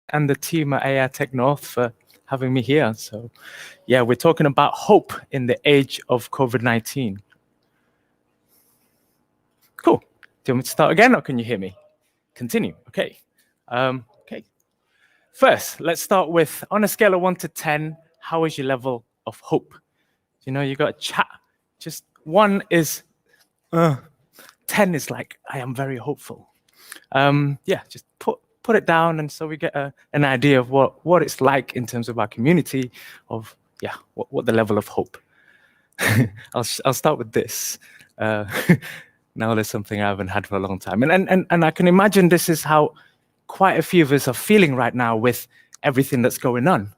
and the team at AI North for having me here. So, yeah, we're talking about hope in the age of COVID-19. Cool. Do you want me to start again, or can you hear me? Continue. Okay. Okay. First, let's start with, on a scale of 1 to 10, how is your level of hope? You know, you got a chat. Just 1 is, 10 is like, I am very hopeful. Yeah, just put it down, and so we get an idea of what it's like in terms of our community, of what the level of hope. I'll start with this. Now there's something I haven't had for a long time, and I can imagine this is how quite a few of us are feeling right now with everything that's going on.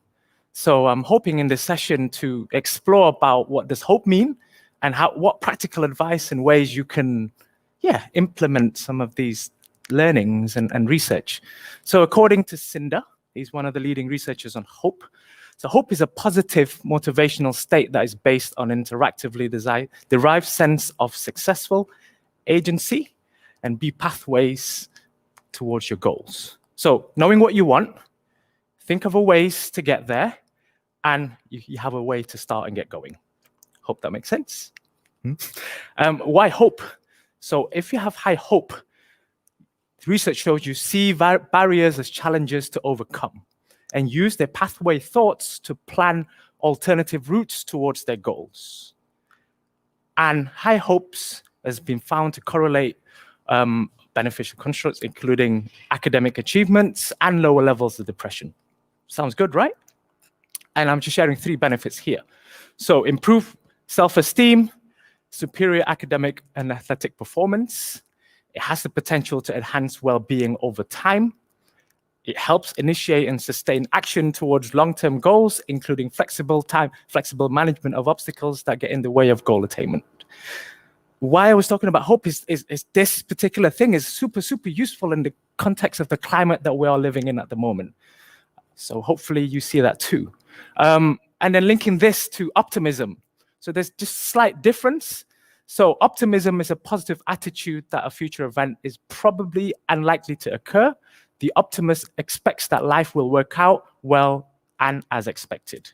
So I'm hoping in this session to explore about what does hope mean, and what practical advice and ways you can implement some of these learnings and research. So according to Cinder, he's one of the leading researchers on hope. So hope is a positive motivational state that is based on interactively derived sense of successful agency and be pathways towards your goals. So knowing what you want, think of a ways to get there, and you have a way to start and get going. Hope that makes sense. Why hope? So if you have high hope, research shows you see barriers as challenges to overcome and use their pathway thoughts to plan alternative routes towards their goals. And high hopes has been found to correlate beneficial constructs, including academic achievements and lower levels of depression. Sounds good, right? And I'm just sharing 3 benefits here. So improve self-esteem, superior academic and athletic performance. It has the potential to enhance well-being over time. It helps initiate and sustain action towards long-term goals, including flexible management of obstacles that get in the way of goal attainment. Why I was talking about hope is this particular thing is super, super useful in the context of the climate that we are living in at the moment. So hopefully you see that too. And then linking this to optimism. So there's just slight difference. So optimism is a positive attitude that a future event is probably unlikely to occur. The optimist expects that life will work out well and as expected.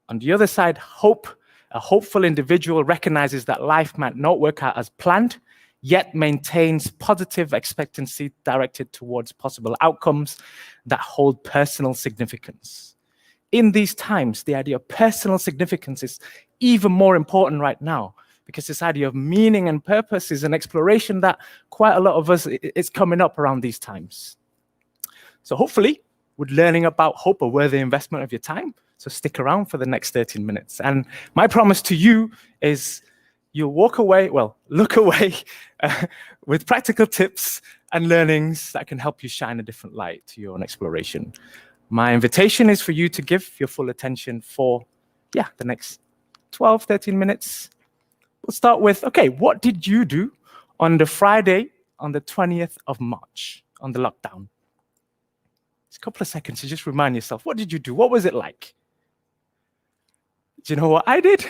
On the other side, hope. A hopeful individual recognizes that life might not work out as planned, yet maintains positive expectancy directed towards possible outcomes that hold personal significance. In these times, the idea of personal significance is even more important right now, because this idea of meaning and purpose is an exploration that quite a lot of us is coming up around these times. So hopefully, with learning about hope, a worthy investment of your time. So stick around for the next 13 minutes. And my promise to you is you'll look away with practical tips and learnings that can help you shine a different light to your own exploration. My invitation is for you to give your full attention for the next 12, 13 minutes. We'll start with, okay, what did you do on the Friday on the 20th of March on the lockdown? It's a couple of seconds to just remind yourself, what did you do? What was it like? Do you know what I did?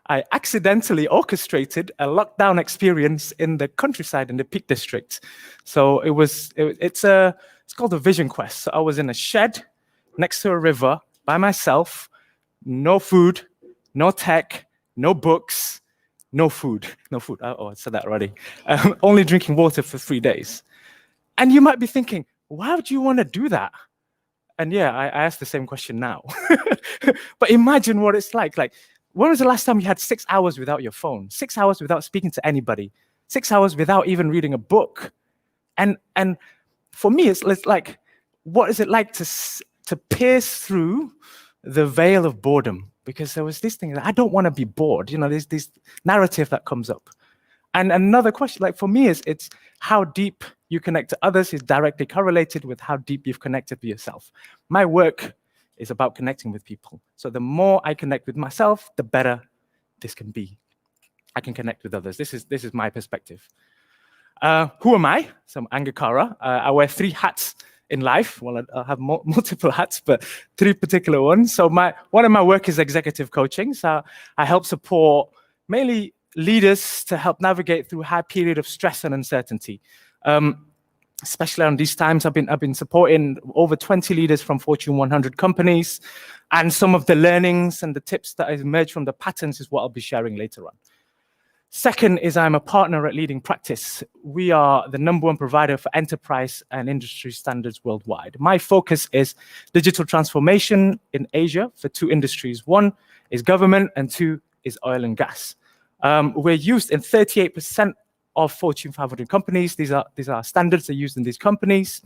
I accidentally orchestrated a lockdown experience in the countryside in the Peak District. So it's called a vision quest. So I was in a shed next to a river by myself, no food, no tech, no books, no food. Oh, I said that already. Only drinking water for 3 days. And you might be thinking, why would you want to do that? And I ask the same question now. But imagine what it's like. Like, when was the last time you had 6 hours without your phone? 6 hours without speaking to anybody? 6 hours without even reading a book? And for me, it's like, what is it like to pierce through the veil of boredom? Because there was this thing that I don't want to be bored. You know, there's this narrative that comes up. And another question, like for me, it's how deep you connect to others is directly correlated with how deep you've connected with yourself. My work is about connecting with people. So the more I connect with myself, the better this can be. I can connect with others. This is my perspective. Who am I? So I'm Annga Kara. I wear 3 hats in life. Well, I have multiple hats, but 3 particular ones. So one of my work is executive coaching. So I help support mainly leaders to help navigate through a high period of stress and uncertainty. especially on these times. I've been supporting over 20 leaders from Fortune 100 companies, and some of the learnings and the tips that have emerged from the patterns is what I'll be sharing later on. Second is I'm a partner at Leading Practice. We are the #1 provider for enterprise and industry standards worldwide. My focus is digital transformation in Asia for 2 industries. 1 is government and 2 is oil and gas. We're used in 38% of Fortune 500 companies. These are standards that are used in these companies.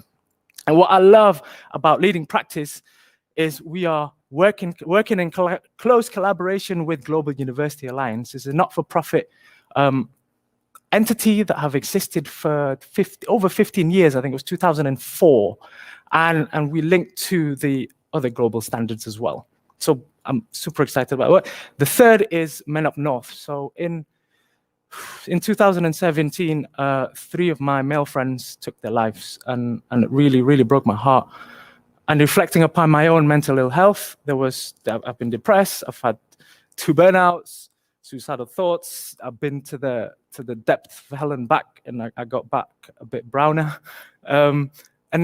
And what I love about Leading Practice is we are working in close collaboration with Global University Alliance. It's a not-for-profit entity that have existed for over 15 years. I think it was 2004. And we link to the other global standards as well. So I'm super excited about it. The third is Men Up North. So in 2017, 3 of my male friends took their lives, and it really, really broke my heart. And reflecting upon my own mental ill health, I've been depressed, I've had 2 burnouts, suicidal thoughts. I've been to the depth of hell and back, and I got back a bit browner. And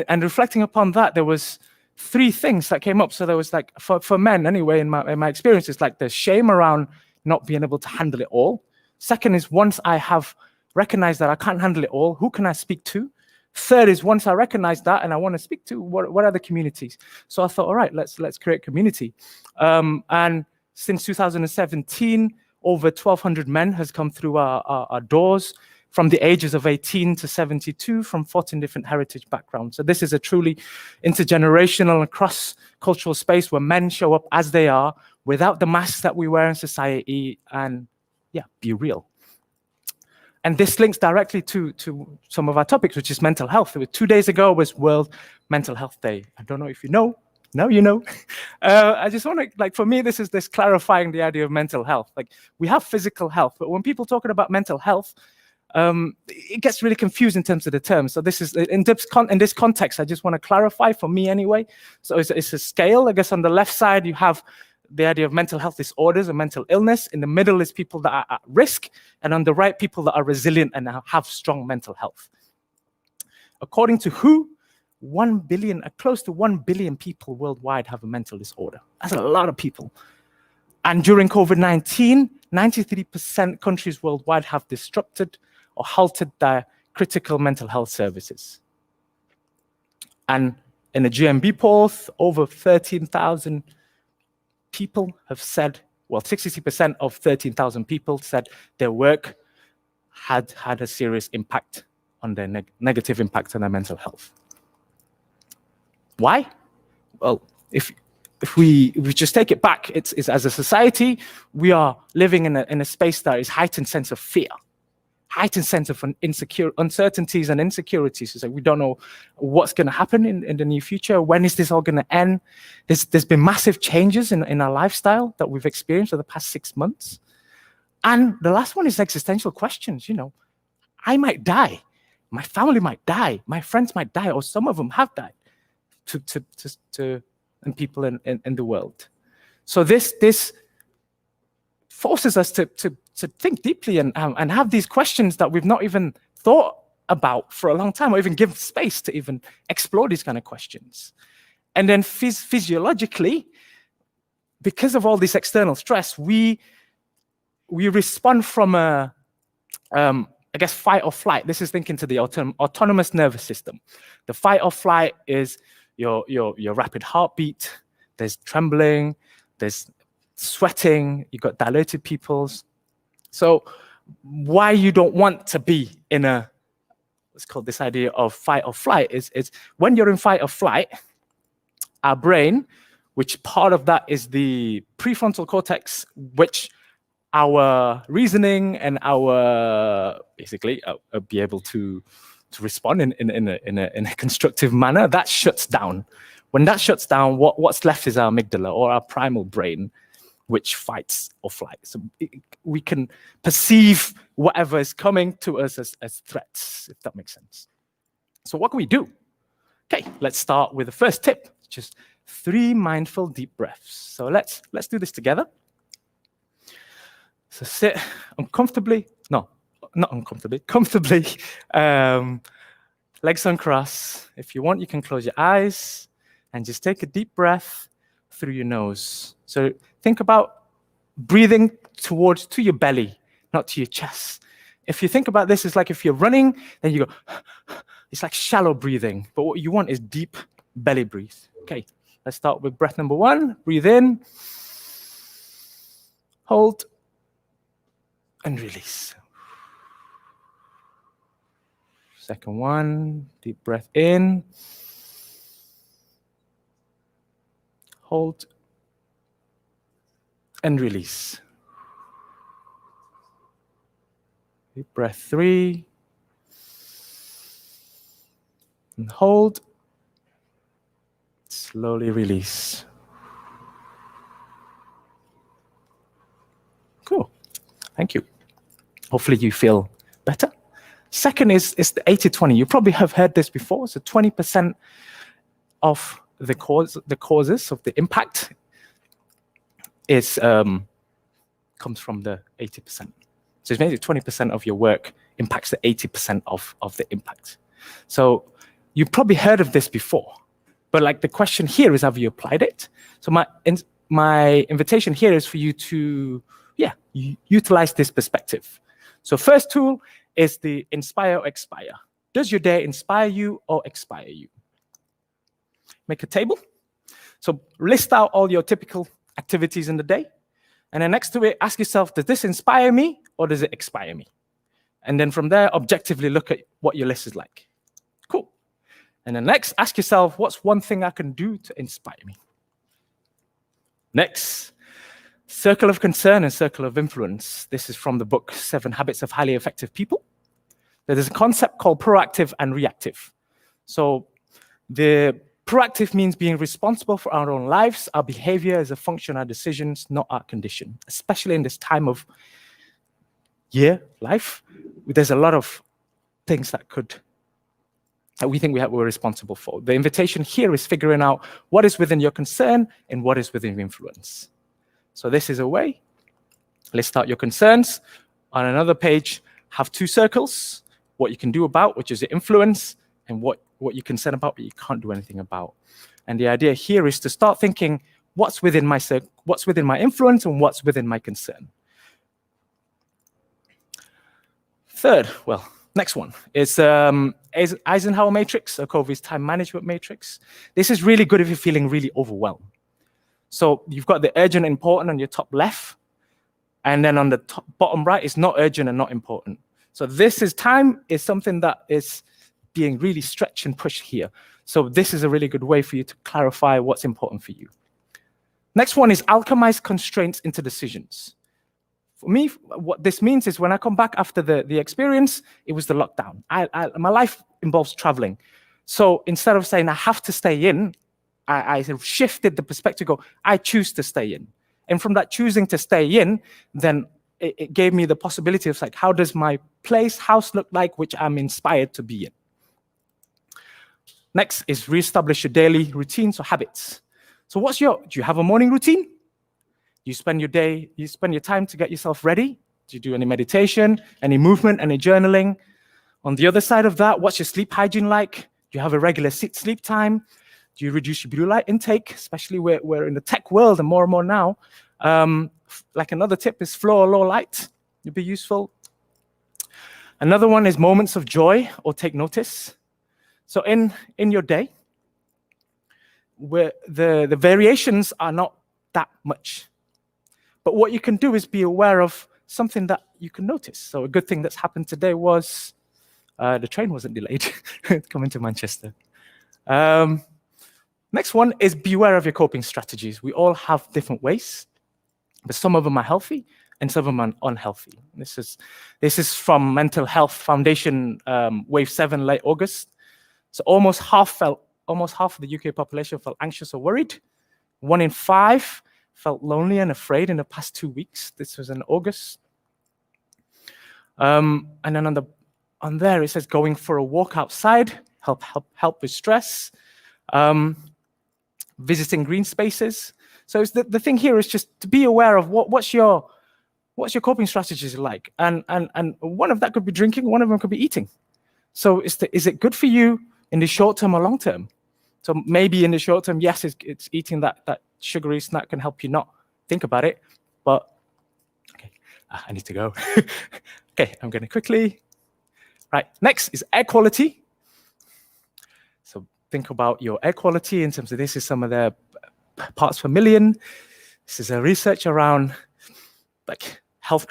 reflecting upon that, there was 3 things that came up. So there was like, for men anyway, in my experience, it's like the shame around not being able to handle it all. Second is, once I have recognized that I can't handle it all, who can I speak to? Third is, once I recognize that and I want to speak to, what are the communities? So I thought, all right, let's create community. And since 2017, over 1,200 men has come through our doors from the ages of 18 to 72 from 14 different heritage backgrounds. So this is a truly intergenerational and cross-cultural space where men show up as they are, without the masks that we wear in society, and be real. And this links directly to some of our topics, which is mental health. 2 days ago was World Mental Health Day. I don't know if you know. No, you know. I just want to, for me, this is clarifying the idea of mental health. We have physical health, but when people talking about mental health, it gets really confused in terms of the terms. So this is, in this context, I just want to clarify, for me anyway. So it's a scale. I guess on the left side, you have the idea of mental health disorders and mental illness. In the middle is people that are at risk, and on the right, people that are resilient and have strong mental health. According to WHO, 1 billion, close to 1 billion people worldwide have a mental disorder. That's a lot of people. And during COVID-19, 93% countries worldwide have disrupted or halted their critical mental health services. And in a GMB poll, over 13,000 people have said, well, 60% of 13,000 people said their work had a serious impact on their negative impact on their mental health. Why? Well, if we just take it back, it's as a society, we are living in a space that is heightened sense of fear, heightened sense of uncertainties and insecurities. So we don't know what's going to happen in the near future. When is this all going to end? There's been massive changes in our lifestyle that we've experienced for the past 6 months. And the last one is existential questions. I might die. My family might die. My friends might die, or some of them have died and people in the world. So this forces us to think deeply and have these questions that we've not even thought about for a long time, or even give space to even explore these kind of questions. And then physiologically, because of all this external stress, we respond from I guess, fight or flight. This is thinking to the autonomous nervous system. The fight or flight is your rapid heartbeat, there's trembling, there's sweating, you've got dilated pupils. So why you don't want to be in let's call this idea of fight or flight, is when you're in fight or flight, our brain, which part of that is the prefrontal cortex, which our reasoning and our, basically, be able to respond in a constructive manner, that shuts down. When that shuts down, what's left is our amygdala, or our primal brain, which fights or flights. So we can perceive whatever is coming to us as threats, if that makes sense. So what can we do? Okay, let's start with the first tip, just 3 mindful deep breaths. So let's do this together. So sit uncomfortably, no, not uncomfortably, comfortably legs uncrossed. If you want, you can close your eyes and just take a deep breath through your nose. So think about breathing to your belly, not to your chest. If you think about this, it's like if you're running, then you go, it's like shallow breathing. But what you want is deep belly breathe. Okay, let's start with breath number 1. Breathe in, hold, and release. Second one, deep breath in, hold, and release. Deep breath 3, and hold, slowly release. Cool, thank you. Hopefully you feel better. Second is the 80-20. You probably have heard this before. So 20% of the causes of the impact is comes from the 80%. So it's maybe 20% of your work impacts the 80% of the impact. So you've probably heard of this before, but like the question here is, have you applied it? So my invitation here is for you to, utilize this perspective. So first tool is the inspire or expire. Does your day inspire you or expire you? Make a table. So list out all your typical activities in the day. And then next to it, ask yourself, does this inspire me or does it expire me? And then from there, objectively look at what your list is like. Cool. And then next, ask yourself, what's one thing I can do to inspire me? Next, circle of concern and circle of influence. This is from the book, 7 Habits of Highly Effective People. There's a concept called proactive and reactive. So the proactive means being responsible for our own lives. Our behavior is a function of our decisions, not our condition. Especially in this time of life, there's a lot of things that we think we're responsible for. The invitation here is figuring out what is within your concern and what is within your influence. So this is a way. List out your concerns. On another page, have 2 circles. What you can do about, which is your influence, and what you're concerned about, but you can't do anything about. And the idea here is to start thinking, what's within my influence and what's within my concern. Third, next one is Eisenhower matrix, or Covey's time management matrix. This is really good if you're feeling really overwhelmed. So you've got the urgent and important on your top left, and then on the bottom right is not urgent and not important. So time is something that is being really stretched and pushed here. So this is a really good way for you to clarify what's important for you. Next one is alchemize constraints into decisions. For me, what this means is when I come back after the experience, it was the lockdown. My life involves traveling. So instead of saying I have to stay in, I shifted the perspective, I choose to stay in. And from that choosing to stay in, then it gave me the possibility of how does my house look like, which I'm inspired to be in. Next is reestablish your daily routines or habits. So do you have a morning routine? You spend your time to get yourself ready? Do you do any meditation, any movement, any journaling? On the other side of that, what's your sleep hygiene like? Do you have a regular sleep time? Do you reduce your blue light intake? Especially we're in the tech world and more now. Like another tip is floor or low light. It'd be useful. Another one is moments of joy or take notice. So in your day, where the variations are not that much. But what you can do is be aware of something that you can notice. So a good thing that's happened today was the train wasn't delayed coming to Manchester. Next one is be aware of your coping strategies. We all have different ways, but some of them are healthy and some of them are unhealthy. This is from Mental Health Foundation, Wave 7, late August. So almost half of the UK population felt anxious or worried. 1 in 5 felt lonely and afraid in the past 2 weeks. This was in August. And then on there it says going for a walk outside, help with stress. Visiting green spaces. So the thing here is just to be aware of what's your coping strategies like, and one of that could be drinking, one of them could be eating. So is it good for you in the short term or long term? So maybe in the short term, yes, it's eating that sugary snack can help you not think about it. But, okay, I need to go. Okay, I'm going to quickly. Right, next is air quality. So think about your air quality in terms of this is some of the parts per million. This is a research around like health,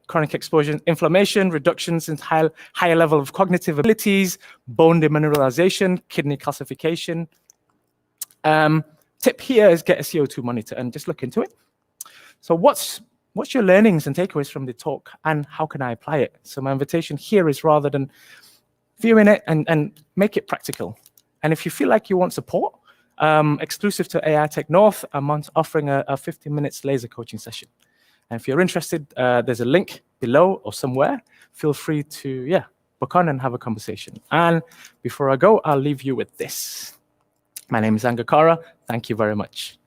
chronic exposure, inflammation, reductions in higher level of cognitive abilities, bone demineralization, kidney calcification. Tip here is get a CO2 monitor and just look into it. So what's your learnings and takeaways from the talk, and how can I apply it? So my invitation here is rather than viewing it and make it practical. And if you feel like you want support, exclusive to AI Tech North, I'm offering a 15 minutes laser coaching session. And if you're interested, there's a link below or somewhere. Feel free to, book on and have a conversation. And before I go, I'll leave you with this. My name is Annga Kara. Thank you very much.